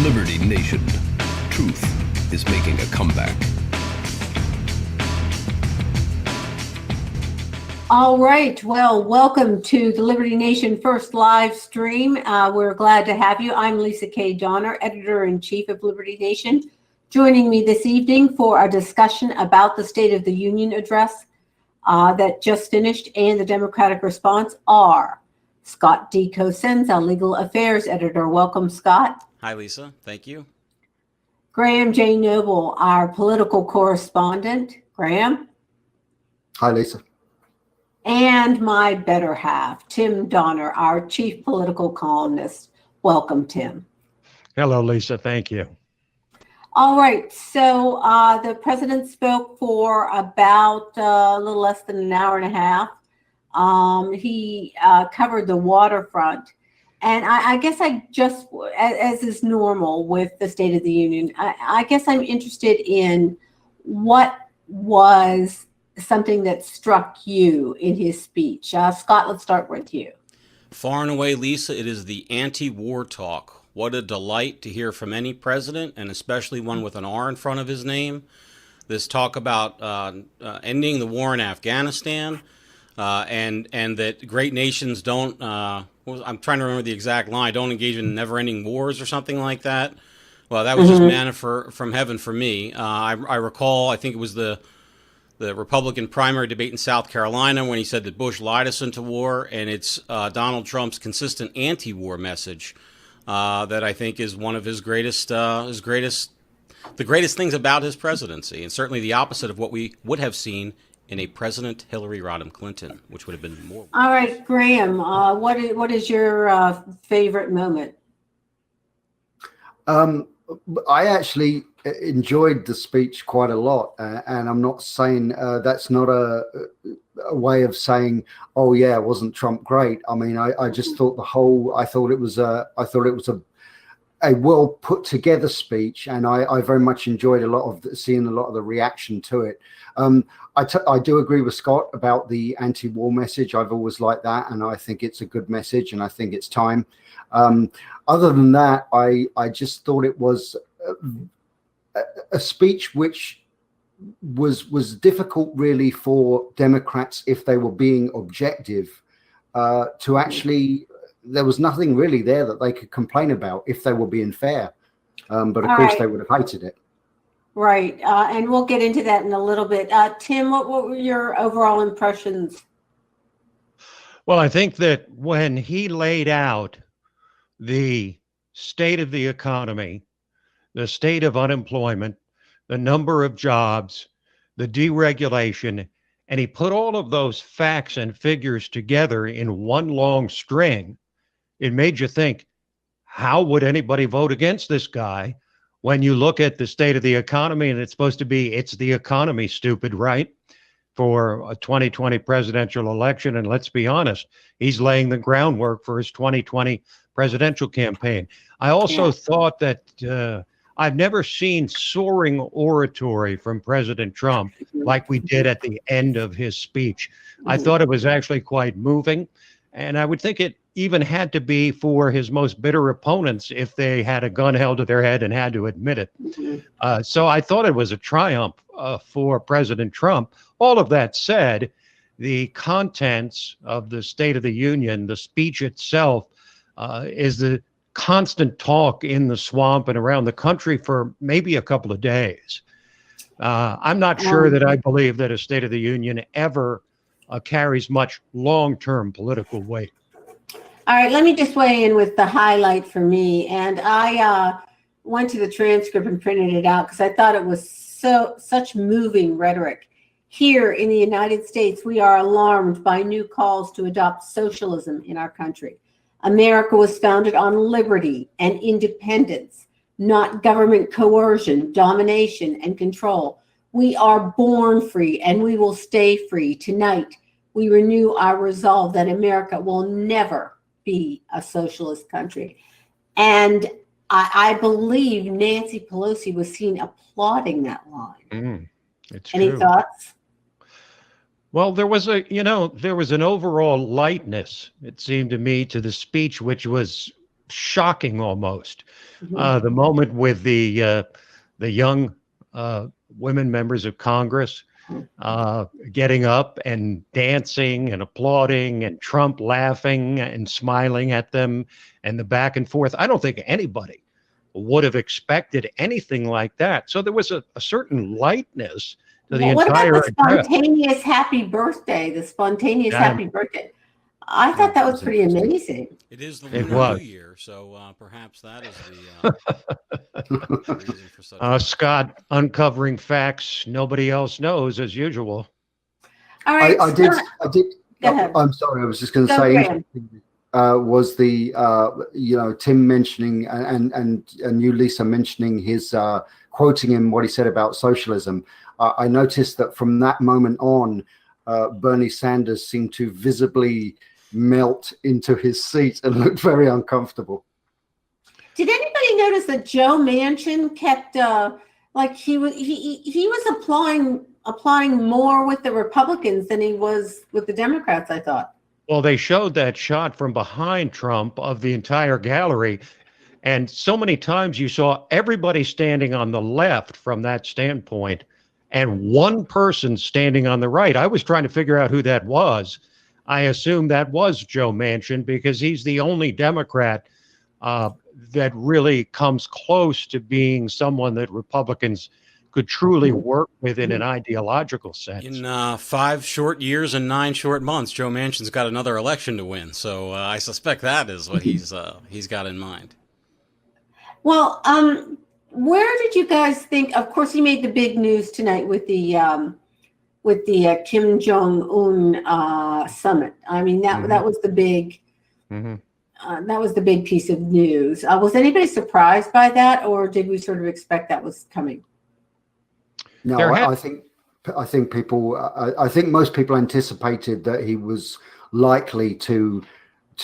Liberty Nation. Truth is making a comeback. All right. Well, welcome to the Liberty Nation First live stream. We're glad to have you. I'm Lisa K. Donner, Editor-in-Chief of Liberty Nation. Joining me this evening for a discussion about the State of the Union address that just finished and the Democratic response are Scott D. Cosenza, Legal Affairs Editor. Welcome, Scott. Hi, Lisa. Thank you. Graham J. Noble, our political correspondent. Graham. Hi, Lisa. And my better half, Tim Donner, our chief political columnist. Welcome, Tim. Hello, Lisa. Thank you. All right. So the president spoke for about a little less than an hour and a half. He covered the waterfront. And I guess I just, as is normal with the State of the Union, I guess I'm interested in what was something that struck you in his speech. Scott, let's start with you. Far and away, Lisa, it is the anti-war talk. What a delight to hear from any president, and especially one with an R in front of his name. This talk about ending the war in Afghanistan, and that great nations don't, I'm trying to remember the exact line, don't engage in never-ending wars or something like that. Well, that was just manna from heaven for me. I recall, I think it was the Republican primary debate in South Carolina when he said that Bush lied us into war, and it's Donald Trump's consistent anti-war message that I think is one of the greatest things about his presidency, and certainly the opposite of what we would have seen in a President Hillary Rodham Clinton, which would have been more. All right, Graham, what is your favorite moment? I actually enjoyed the speech quite a lot, and I'm not saying that's not a way of saying, oh yeah, wasn't Trump great? I mean, I just thought I thought it was a well put together speech, and I very much enjoyed seeing a lot of the reaction to it. I do agree with Scott about the anti-war message. I've always liked that, and I think it's a good message, and I think it's time. Other than that, I just thought it was a speech which was difficult really for Democrats, if they were being objective, to actually, there was nothing really there that they could complain about if they were being fair. But of course they would have hated it. Right. And we'll get into that in a little bit. Tim, what were your overall impressions? Well, I think that when he laid out the state of the economy, the state of unemployment, the number of jobs, the deregulation, and he put all of those facts and figures together in one long string, it made you think, how would anybody vote against this guy when you look at the state of the economy? And it's supposed to be, it's the economy, stupid, right? For a 2020 presidential election. And let's be honest, he's laying the groundwork for his 2020 presidential campaign. I also thought that I've never seen soaring oratory from President Trump like we did at the end of his speech. I thought it was actually quite moving. And I would think it even had to be for his most bitter opponents if they had a gun held to their head and had to admit it. So I thought it was a triumph for President Trump. All of that said, the contents of the State of the Union, the speech itself, is the constant talk in the swamp and around the country for maybe a couple of days. I'm not sure that I believe that a State of the Union ever carries much long-term political weight. All right, let me just weigh in with the highlight for me. And I went to the transcript and printed it out because I thought it was such moving rhetoric. Here in the United States, we are alarmed by new calls to adopt socialism in our country. America was founded on liberty and independence, not government coercion, domination, and control. We are born free and we will stay free. Tonight, we renew our resolve that America will never be a socialist country. And I believe Nancy Pelosi was seen applauding that line. Any thoughts? Well, there was an overall lightness, it seemed to me, to the speech, which was shocking almost. Mhm. The moment with the young women members of Congress getting up and dancing and applauding, and Trump laughing and smiling at them, and the back and forth. I don't think anybody would have expected anything like that. So there was a certain lightness to the What about entire the address. spontaneous happy birthday? The spontaneous And happy birthday. I Yeah, thought that that was was pretty interesting. amazing. It is the it Lunar New was. Year, so perhaps that is the reason for such. Scott uncovering facts nobody else knows, as usual. All right, I did. Scott, I did. go ahead. I'm sorry. I was just going to Go, say. Graham. Was the Tim mentioning and you, Lisa, mentioning his quoting him what he said about socialism. I noticed that from that moment on, Bernie Sanders seemed to visibly melt into his seat and looked very uncomfortable. Did anybody notice that Joe Manchin kept like he was applying more with the Republicans than he was with the Democrats, I thought. Well, they showed that shot from behind Trump of the entire gallery. And so many times you saw everybody standing on the left from that standpoint and one person standing on the right. I was trying to figure out who that was. I assume that was Joe Manchin because he's the only Democrat that really comes close to being someone that Republicans could truly work with in an ideological sense. In 5 short years and 9 short months, Joe Manchin's got another election to win. So I suspect that is what he's got in mind. Well, where did you guys think? Of course, he made the big news tonight with the Kim Jong-un summit. I mean, that was the big. That was the big piece of news. Was anybody surprised by that, or did we sort of expect that was coming? No, I think people. I think most people anticipated that he was likely to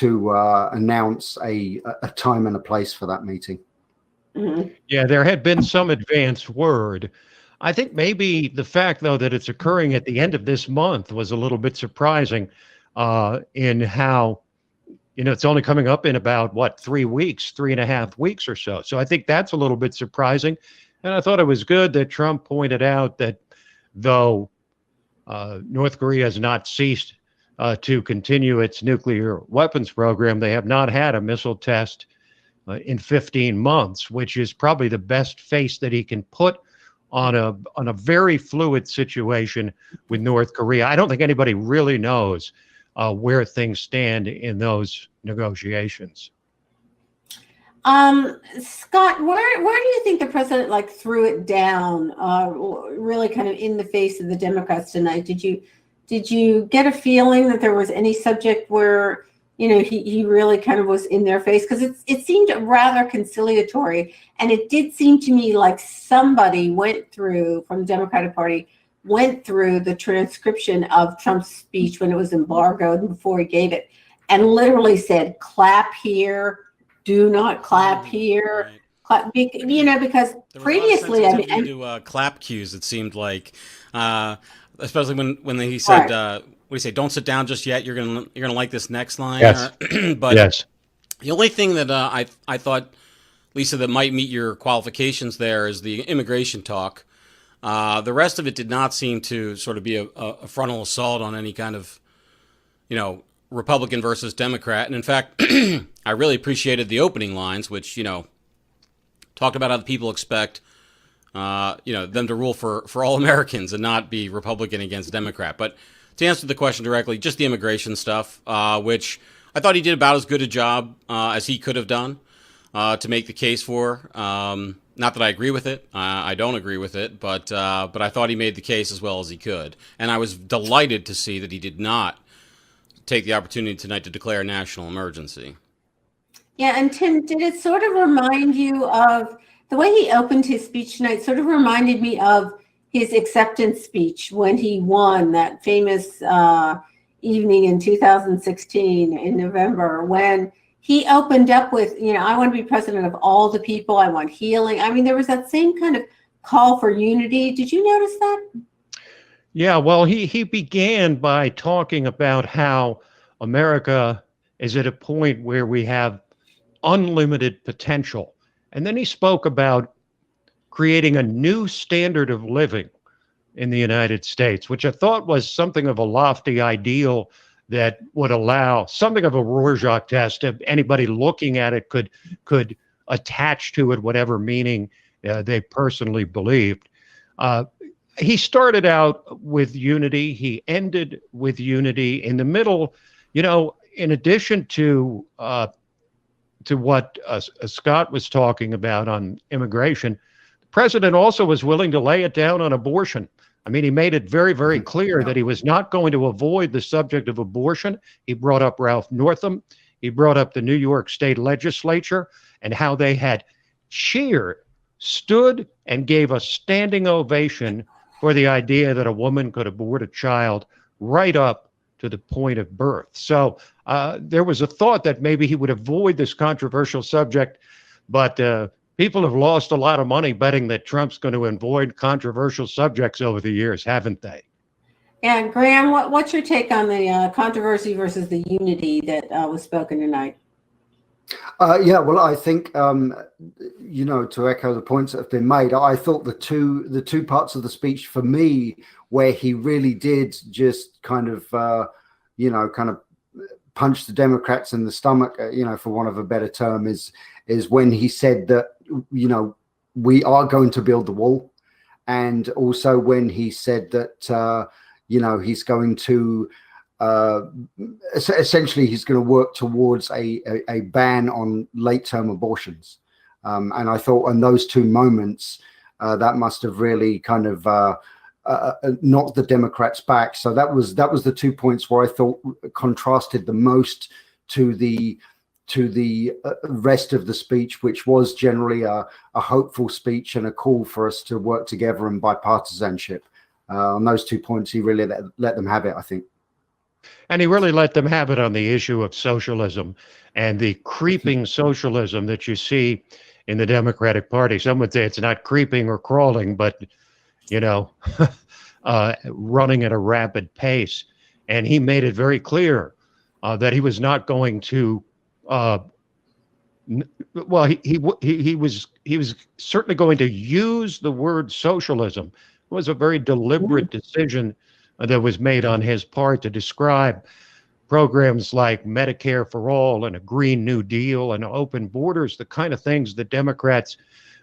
announce a time and a place for that meeting. Mm-hmm. Yeah, there had been some advance word. I think maybe the fact, though, that it's occurring at the end of this month was a little bit surprising in how, it's only coming up in about, 3.5 weeks or so. So I think that's a little bit surprising. And I thought it was good that Trump pointed out that though North Korea has not ceased to continue its nuclear weapons program, they have not had a missile test in 15 months, which is probably the best face that he can put on a very fluid situation with North Korea. I don't think anybody really knows where things stand in those negotiations. Scott, where do you think the president threw it down, really kind of in the face of the Democrats tonight? Did you get a feeling that there was any subject where he really kind of was in their face? Because it seemed rather conciliatory, and it did seem to me like somebody from the Democratic Party went through the transcription of Trump's speech when it was embargoed before he gave it, and literally said, "Clap here. Do not clap here." Right. Clap, because There was previously, a lot of sensitivity to clap cues. It seemed like, especially when he said, Right. "What do you say? Don't sit down just yet. You're gonna like this next line." Yes. But Yes. the only thing that I thought, Lisa, that might meet your qualifications there is the immigration talk. The rest of it did not seem to sort of be a frontal assault on any kind of, Republican versus Democrat. And in fact, I really appreciated the opening lines, which, talked about how the people expect, them to rule for all Americans and not be Republican against Democrat. But to answer the question directly, just the immigration stuff, which I thought he did about as good a job as he could have done to make the case for. Not that I agree with it. I don't agree with it, but I thought he made the case as well as he could. And I was delighted to see that he did not take the opportunity tonight to declare a national emergency. Yeah, and Tim, did it sort of remind you of the way he opened his speech tonight? Sort of reminded me of his acceptance speech when he won that famous evening in 2016 in November, when he opened up with, I want to be president of all the people. I want healing. I mean, there was that same kind of call for unity. Did you notice that? Yeah, well, he began by talking about how America is at a point where we have unlimited potential. And then he spoke about creating a new standard of living in the United States, which I thought was something of a lofty ideal that would allow something of a Rorschach test. If anybody looking at it could attach to it whatever meaning they personally believed. He started out with unity. He ended with unity. In the middle, in addition to what Scott was talking about on immigration, the president also was willing to lay it down on abortion. I mean, he made it very, very clear that he was not going to avoid the subject of abortion. He brought up Ralph Northam. He brought up the New York State legislature and how they had stood and gave a standing ovation for the idea that a woman could abort a child right up to the point of birth. So there was a thought that maybe he would avoid this controversial subject, but people have lost a lot of money betting that Trump's going to avoid controversial subjects over the years, haven't they? Yeah, Graham, what's your take on the controversy versus the unity that was spoken tonight? Yeah, well, I think to echo the points that have been made, I thought the two parts of the speech for me where he really did just kind of punch the Democrats in the stomach, for want of a better term, is when he said that we are going to build the wall, and also when he said that he's going to essentially he's going to work towards a ban on late-term abortions. And I thought in those two moments, that must have really kind of knocked the Democrats back. So that was the 2 points where I thought contrasted the most to the rest of the speech, which was generally a hopeful speech and a call for us to work together in bipartisanship. On those 2 points, he really let them have it, I think. And he really let them have it on the issue of socialism and the creeping socialism that you see in the Democratic Party. Some would say it's not creeping or crawling, but, running at a rapid pace. And he made it very clear that he was not going to, he was certainly going to use the word socialism. It was a very deliberate decision that was made on his part to describe programs like Medicare for All and a Green New Deal and open borders, the kind of things that Democrats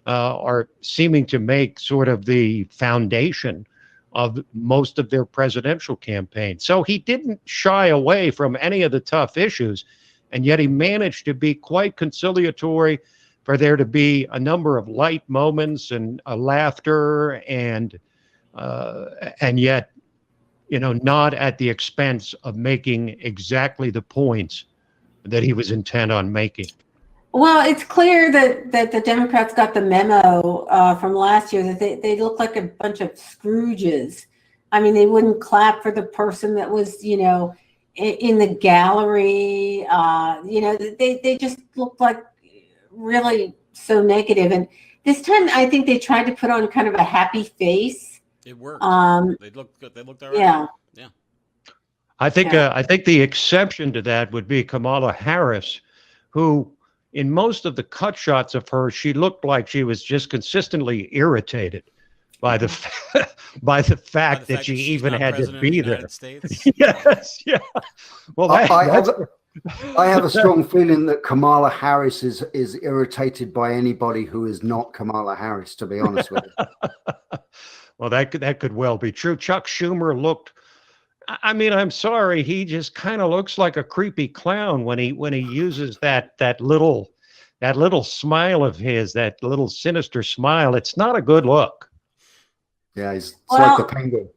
are seeming to make sort of the foundation of most of their presidential campaign. So he didn't shy away from any of the tough issues, and yet he managed to be quite conciliatory, for there to be a number of light moments and laughter, and yet not at the expense of making exactly the points that he was intent on making. Well, it's clear that the Democrats got the memo from last year that they look like a bunch of Scrooges. I mean, they wouldn't clap for the person that was, in the gallery. They just looked like really so negative. And this time, I think they tried to put on kind of a happy face. It worked. They looked good. They looked all right. Yeah. Yeah. I think the exception to that would be Kamala Harris, who, in most of the cut shots of her, she looked like she was just consistently irritated by the fact that she even had to be there. Yes, yeah. Well, I have a strong feeling that Kamala Harris is irritated by anybody who is not Kamala Harris, to be honest with you. Well, that could well be true. Chuck Schumer looked, I mean, I'm sorry, he just kind of looks like a creepy clown when he uses that little smile of his, that little sinister smile. It's not a good look. Yeah, it's like the penguin.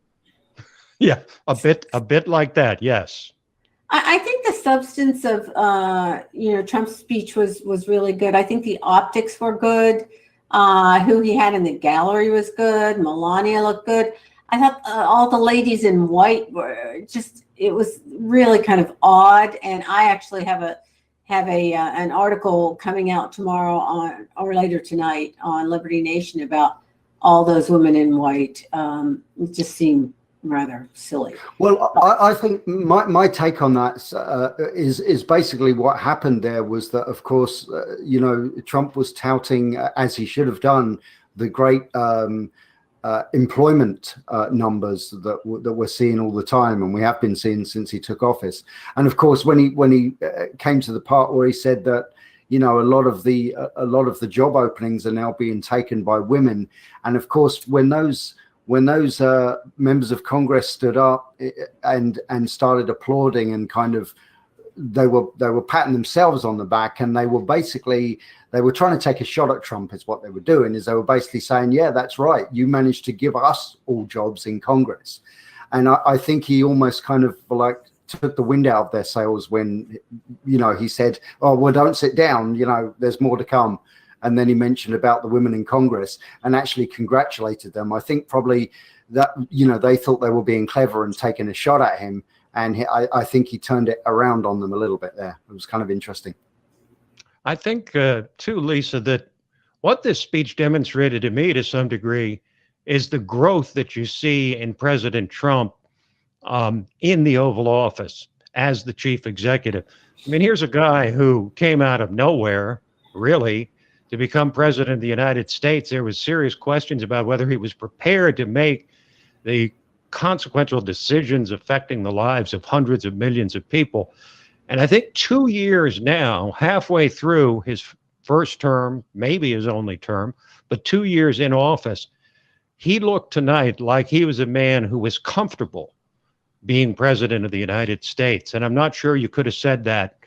Yeah, a bit like that. Yes. I think the substance of Trump's speech was really good. I think the optics were good. Who he had in the gallery was good. Melania looked good. I thought all the ladies in white were just, it was really kind of odd. And I actually have an article coming out tomorrow or later tonight on Liberty Nation about all those women in white. It just seemed rather silly. Well, I think my take on that is basically what happened there was that, of course, Trump was touting, as he should have done, the great employment numbers that we're seeing all the time, and we have been seeing since he took office. And of course, when he came to the part where he said that, a lot of the job openings are now being taken by women, and of course, when those members of Congress stood up and started applauding and kind of they were patting themselves on the back, and they were trying to take a shot at Trump. Is what they were doing, is they were basically saying, yeah, that's right, you managed to give us all jobs in Congress. And I think he almost kind of like took the wind out of their sails when he said, oh, well, don't sit down, there's more to come. And then he mentioned about the women in Congress and actually congratulated them. I think probably that, they thought they were being clever and taking a shot at him. And I think he turned it around on them a little bit there. It was kind of interesting. I think, too, Lisa, that what this speech demonstrated to me to some degree is the growth that you see in President Trump in the Oval Office as the chief executive. I mean, here's a guy who came out of nowhere, really, to become president of the United States. There was serious questions about whether he was prepared to make the consequential decisions affecting the lives of hundreds of millions of people. And I think 2 years now, halfway through his first term, maybe his only term, but 2 years in office, he looked tonight like he was a man who was comfortable being president of the United States. And I'm not sure you could have said that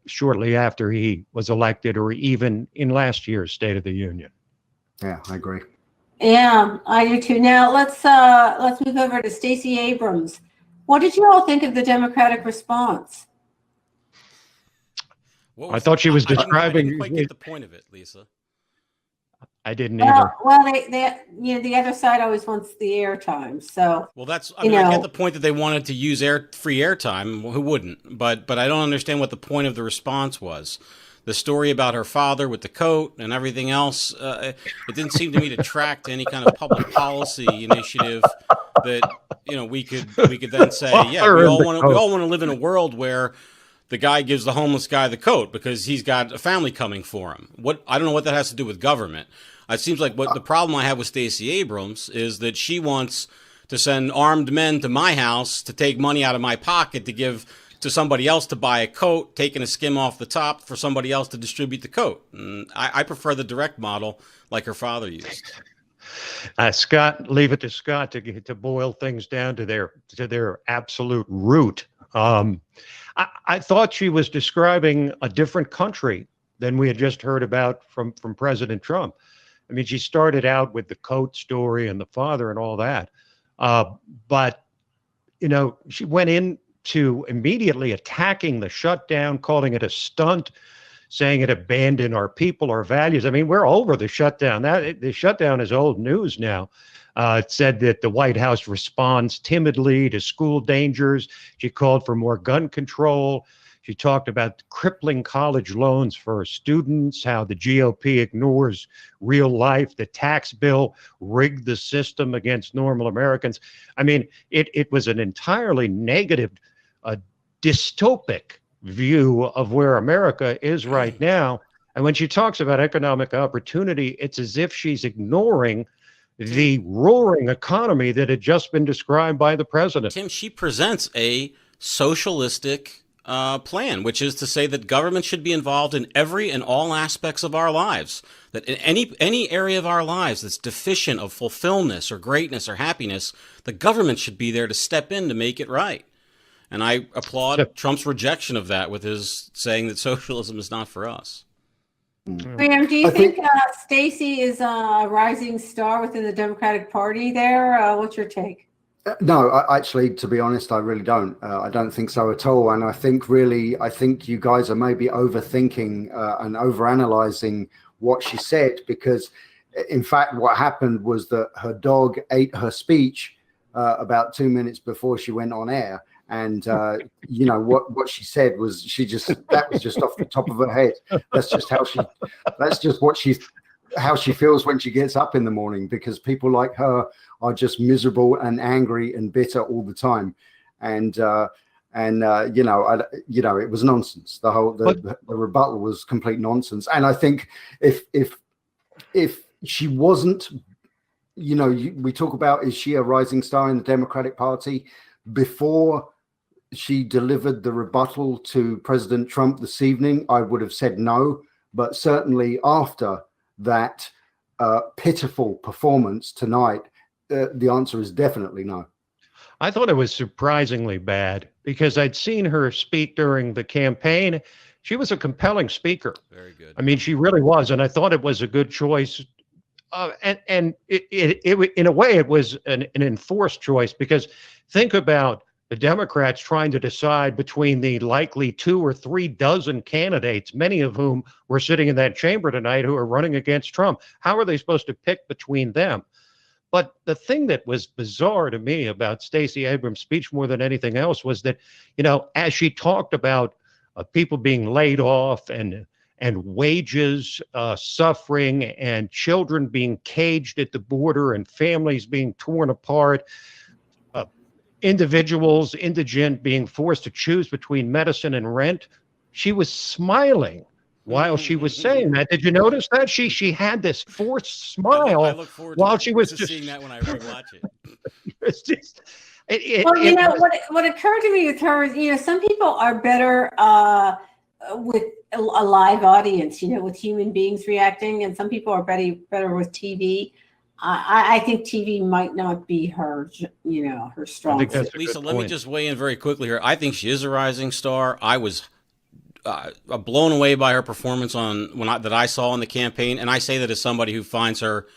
shortly after he was elected, or even in last year's State of the Union. Yeah, I agree. Yeah, I do too. Now let's move over to Stacey Abrams. What did you all think of the Democratic response? I thought she was describing. I didn't quite get the point of it, Lisa. I didn't either. Well, they the other side always wants the airtime. So I get the point that they wanted to use free airtime. Who wouldn't? But I don't understand what the point of the response was. The story about her father with the coat and everything else, it didn't seem to me to track to any kind of public policy initiative that we could then say, yeah, we all want to live in a world where the guy gives the homeless guy the coat because he's got a family coming for him. I don't know what that has to do with government. It seems like what the problem I have with Stacey Abrams is that she wants to send armed men to my house to take money out of my pocket to give to somebody else to buy a coat, taking a skim off the top for somebody else to distribute the coat. And I prefer the direct model like her father used. Scott, leave it to Scott to boil things down to their absolute root. I thought she was describing a different country than we had just heard about from President Trump. I mean, she started out with the coat story and the father and all that. But, she went into immediately attacking the shutdown, calling it a stunt, saying it abandoned our people, our values. I mean, we're over the shutdown. The shutdown is old news now. It said that the White House responds timidly to school dangers. She called for more gun control. She talked about crippling college loans for students, how the GOP ignores real life, the tax bill rigged the system against normal Americans. I mean, it was an entirely negative, dystopic view of where America is right now. And when she talks about economic opportunity, it's as if she's ignoring the roaring economy that had just been described by the president. Tim, she presents a socialistic plan, which is to say that government should be involved in every and all aspects of our lives. That in any area of our lives that's deficient of fulfillment or greatness or happiness, the government should be there to step in to make it right. And I applaud Trump's rejection of that with his saying that socialism is not for us. Graham, do you think Stacey is a rising star within the Democratic Party there? What's your take? No, actually, to be honest, I really don't. I don't think so at all. And I think you guys are maybe overthinking and overanalyzing what she said, because in fact, what happened was that her dog ate her speech about 2 minutes before she went on air. And what she said was that was just off the top of her head. That's just what she how she feels when she gets up in the morning, because people like her are just miserable and angry and bitter all the time. And you know, it was nonsense. The rebuttal was complete nonsense. And I think if she wasn't, you know, we talk about, is she a rising star in the Democratic Party? Before she delivered the rebuttal to President Trump this evening, I would have said no. But certainly after that pitiful performance tonight, the answer is definitely no. I thought it was surprisingly bad because I'd seen her speak during the campaign. She was a compelling speaker. Very good. I mean, she really was, and I thought it was a good choice. And it in a way, it was an enforced choice, because think about the Democrats trying to decide between the likely 2 or 3 dozen candidates, many of whom were sitting in that chamber tonight, who are running against Trump. How are they supposed to pick between them? But the thing that was bizarre to me about Stacey Abrams' speech more than anything else was that, you know, as she talked about people being laid off and wages suffering and children being caged at the border and families being torn apart, individuals, indigent, being forced to choose between medicine and rent, she was smiling while she was saying that. Did you notice that? She had this forced smile I look forward while to she was just seeing that when I rewatch it. It's just, Well, you know, what occurred to me with her is, you know, some people are better with a live audience, you know, with human beings reacting, and some people are better with TV. I think TV might not be her, you know, her strong suit. Lisa, let me just weigh in very quickly here. I think she is a rising star. I was blown away by her performance that I saw in the campaign, and I say that as somebody who finds her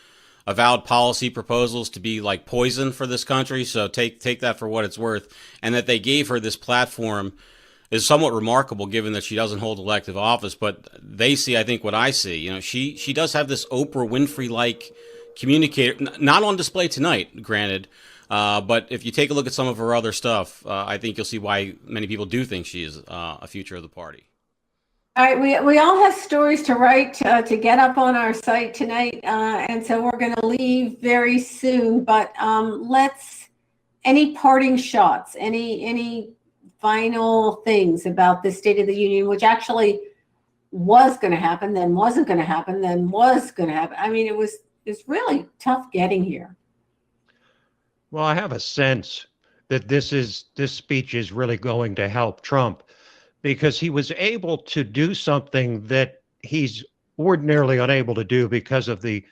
avowed policy proposals to be like poison for this country. So take that for what it's worth, and that they gave her this platform is somewhat remarkable, given that she doesn't hold elective office. But they see, I think, what I see. You know, she does have this Oprah Winfrey-like communicator, not on display tonight, granted. But if you take a look at some of her other stuff, I think you'll see why many people do think she is a future of the party. All right, we all have stories to write to get up on our site tonight, and so we're going to leave very soon. But any parting shots, any final things about the State of the Union, which actually was going to happen, then wasn't going to happen, then was going to happen. I mean, it's really tough getting here. Well, I have a sense that this speech is really going to help Trump, because he was able to do something that he's ordinarily unable to do because of the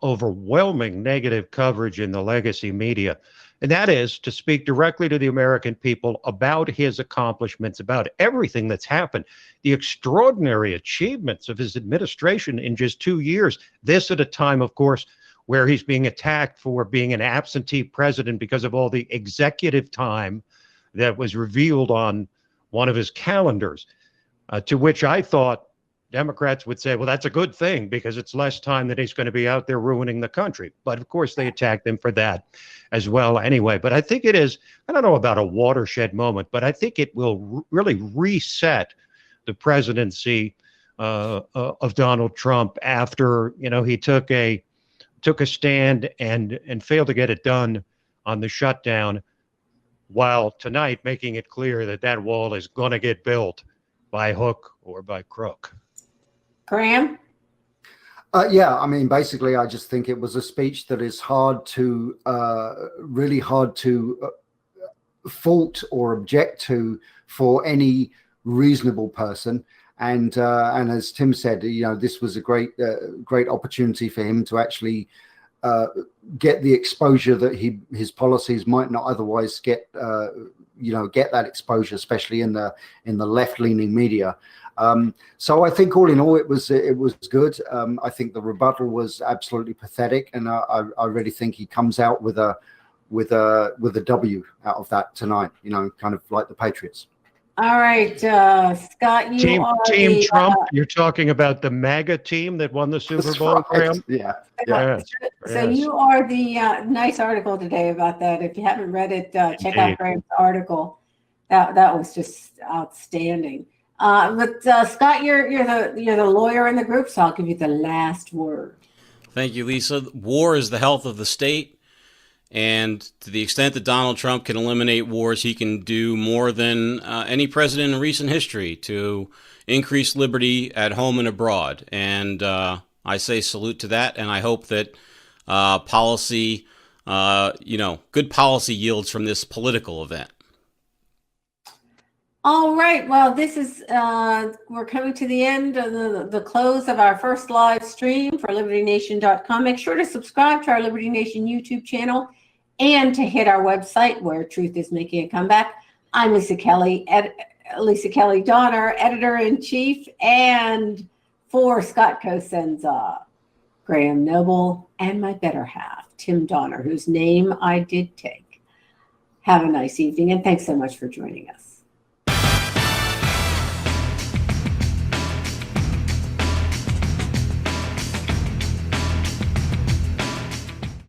overwhelming negative coverage in the legacy media. And that is to speak directly to the American people about his accomplishments, about everything that's happened, the extraordinary achievements of his administration in just 2 years. This at a time, of course, where he's being attacked for being an absentee president because of all the executive time that was revealed on one of his calendars, to which I thought Democrats would say, well, that's a good thing because it's less time that he's going to be out there ruining the country. But of course, they attacked him for that as well anyway. But I think it is, I don't know about a watershed moment, but I think it will really reset the presidency of Donald Trump after, you know, he took a stand and failed to get it done on the shutdown, while tonight making it clear that that wall is going to get built by hook or by crook. Graham? Yeah, I mean, basically, I just think it was a speech that is really hard to fault or object to for any reasonable person. And as Tim said, you know, this was a great opportunity for him to actually get the exposure that his policies might not otherwise get. Get that exposure, especially in the left-leaning media. So I think all in all, it was good. I think the rebuttal was absolutely pathetic, and I really think he comes out with a W out of that tonight. You know, kind of like the Patriots. All right, Scott, you are Team Trump. You're talking about the MAGA team that won the Super Bowl, right. Graham? Yeah. So you are the nice article today about that. If you haven't read it, check out Graham's article. That was just outstanding. But Scott, you're the lawyer in the group, so I'll give you the last word. Thank you, Lisa. War is the health of the state. And to the extent that Donald Trump can eliminate wars, he can do more than any president in recent history to increase liberty at home and abroad. And I say salute to that. And I hope that policy, good policy yields from this political event. All right. Well, this is we're coming to the end of the close of our first live stream for LibertyNation.com. Make sure to subscribe to our Liberty Nation YouTube channel and to hit our website where truth is making a comeback. I'm Lisa Kelly, Lisa Kelly Donner, editor-in-chief, and for Scott Cosenza, Graham Noble, and my better half, Tim Donner, whose name I did take. Have a nice evening, and thanks so much for joining us.